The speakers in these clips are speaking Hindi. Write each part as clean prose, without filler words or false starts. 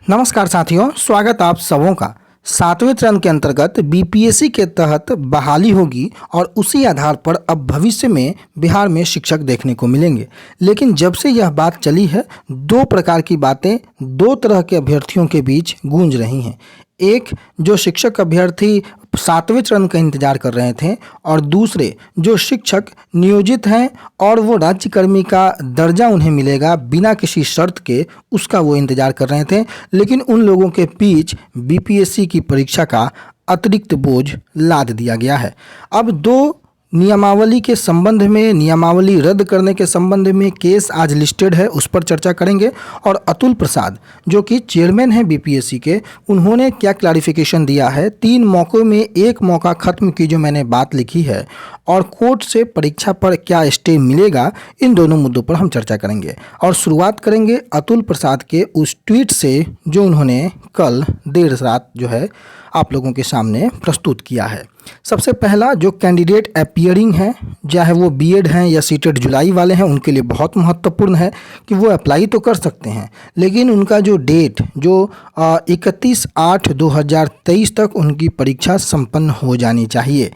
नमस्कार साथियों, स्वागत आप सबों का। 7वें चरण के अंतर्गत बीपीएससी के तहत बहाली होगी और उसी आधार पर अब भविष्य में बिहार में शिक्षक देखने को मिलेंगे। लेकिन जब से यह बात चली है, दो प्रकार की बातें दो तरह के अभ्यर्थियों के बीच गूंज रही हैं। एक जो शिक्षक अभ्यर्थी 7वें चरण का इंतजार कर रहे थे और दूसरे जो शिक्षक नियोजित हैं और वो राज्यकर्मी का दर्जा उन्हें मिलेगा बिना किसी शर्त के, उसका वो इंतजार कर रहे थे। लेकिन उन लोगों के बीच बीपीएससी की परीक्षा का अतिरिक्त बोझ लाद दिया गया है। अब दो नियमावली के संबंध में, नियमावली रद्द करने के संबंध में केस आज लिस्टेड है, उस पर चर्चा करेंगे। और अतुल प्रसाद जो कि चेयरमैन हैं बीपीएससी के, उन्होंने क्या क्लैरिफिकेशन दिया है, 3 मौक़ों में 1 मौका खत्म की जो मैंने बात लिखी है, और कोर्ट से परीक्षा पर क्या स्टे मिलेगा, इन दोनों मुद्दों पर हम चर्चा करेंगे। और शुरुआत करेंगे अतुल प्रसाद के उस ट्वीट से जो उन्होंने कल देर रात जो है आप लोगों के सामने प्रस्तुत किया है। सबसे पहला जो कैंडिडेट अपियरिंग है, चाहे वो बीएड हैं या सीटेट जुलाई वाले हैं, उनके लिए बहुत महत्वपूर्ण है कि वो अप्लाई तो कर सकते हैं, लेकिन उनका जो डेट जो 31/8/2023 तक उनकी परीक्षा संपन्न हो जानी चाहिए।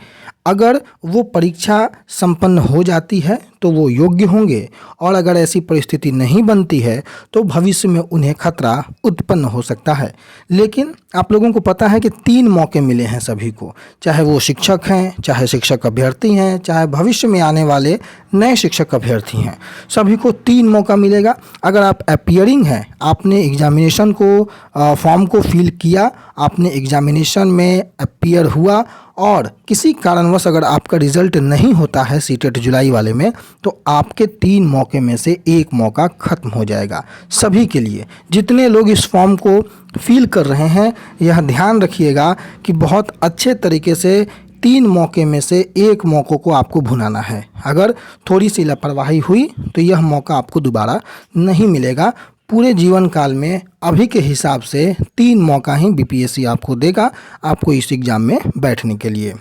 अगर वो परीक्षा संपन्न हो जाती है तो वो योग्य होंगे, और अगर ऐसी परिस्थिति नहीं बनती है तो भविष्य में उन्हें खतरा उत्पन्न हो सकता है। लेकिन आप लोगों को पता है कि 3 मौके मिले हैं सभी को, चाहे वो शिक्षक हैं, चाहे शिक्षक अभ्यर्थी हैं, चाहे भविष्य में आने वाले नए शिक्षक अभ्यर्थी हैं, सभी को 3 मौका मिलेगा। अगर आप अपियरिंग हैं, आपने एग्जामिनेशन को फॉर्म को फिल किया, आपने एग्जामिनेशन में अपियर हुआ और किसी कारणवश अगर आपका रिजल्ट नहीं होता है सीटेट जुलाई वाले में, तो आपके 3 मौके में से 1 मौका खत्म हो जाएगा सभी के लिए। जितने लोग इस फॉर्म को फिल कर रहे हैं, यह ध्यान रखिएगा कि बहुत अच्छे तरीके से 3 मौके में से 1 मौक़ों को आपको भुनाना है। अगर थोड़ी सी लापरवाही हुई तो यह मौका आपको दोबारा नहीं मिलेगा। पूरे जीवन काल में अभी के हिसाब से 3 मौका ही बीपीएससी आपको देगा, आपको इस एग्ज़ाम में बैठने के लिए,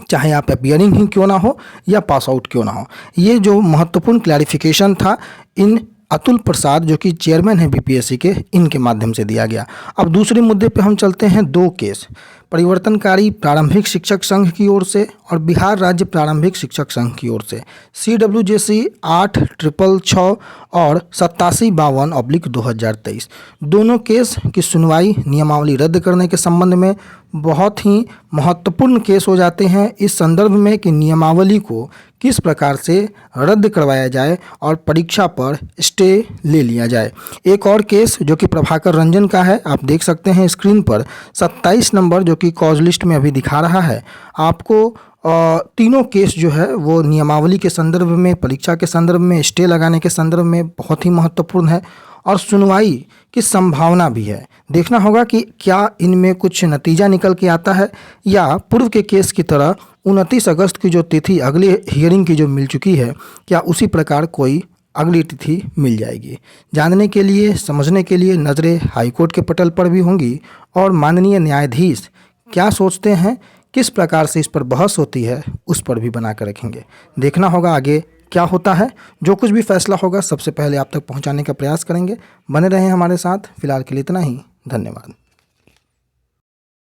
चाहे आप अपियरिंग ही क्यों ना हो या पास आउट क्यों ना हो। ये जो महत्वपूर्ण क्लैरिफिकेशन था इन अतुल प्रसाद जो कि चेयरमैन है बीपीएससी के, इनके माध्यम से दिया गया। अब दूसरे मुद्दे पे हम चलते हैं। 2 केस परिवर्तनकारी प्रारंभिक शिक्षक संघ की ओर से और बिहार राज्य प्रारंभिक शिक्षक संघ की ओर से CWJC 866 और 8752/2023 दोनों केस की सुनवाई नियमावली रद्द करने के संबंध में बहुत ही महत्वपूर्ण केस हो जाते हैं इस संदर्भ में कि नियमावली को किस प्रकार से रद्द करवाया जाए और परीक्षा पर स्टे ले लिया जाए। एक और केस जो कि प्रभाकर रंजन का है, आप देख सकते हैं स्क्रीन पर 27 नंबर जो कि कॉज लिस्ट में अभी दिखा रहा है आपको। तीनों केस जो है वो नियमावली के संदर्भ में, परीक्षा के संदर्भ में, स्टे लगाने के संदर्भ में बहुत ही महत्वपूर्ण है और सुनवाई की संभावना भी है। देखना होगा कि क्या इनमें कुछ नतीजा निकल के आता है या पूर्व के केस की तरह 29 अगस्त की जो तिथि अगली हियरिंग की जो मिल चुकी है, क्या उसी प्रकार कोई अगली तिथि मिल जाएगी। जानने के लिए, समझने के लिए नज़रें हाईकोर्ट के पटल पर भी होंगी और माननीय न्यायाधीश क्या सोचते हैं, किस प्रकार से इस पर बहस होती है, उस पर भी बना कर रखेंगे। देखना होगा आगे क्या होता है। जो कुछ भी फैसला होगा सबसे पहले आप तक पहुंचाने का प्रयास करेंगे। बने रहें हमारे साथ। फिलहाल के लिए इतना ही। धन्यवाद।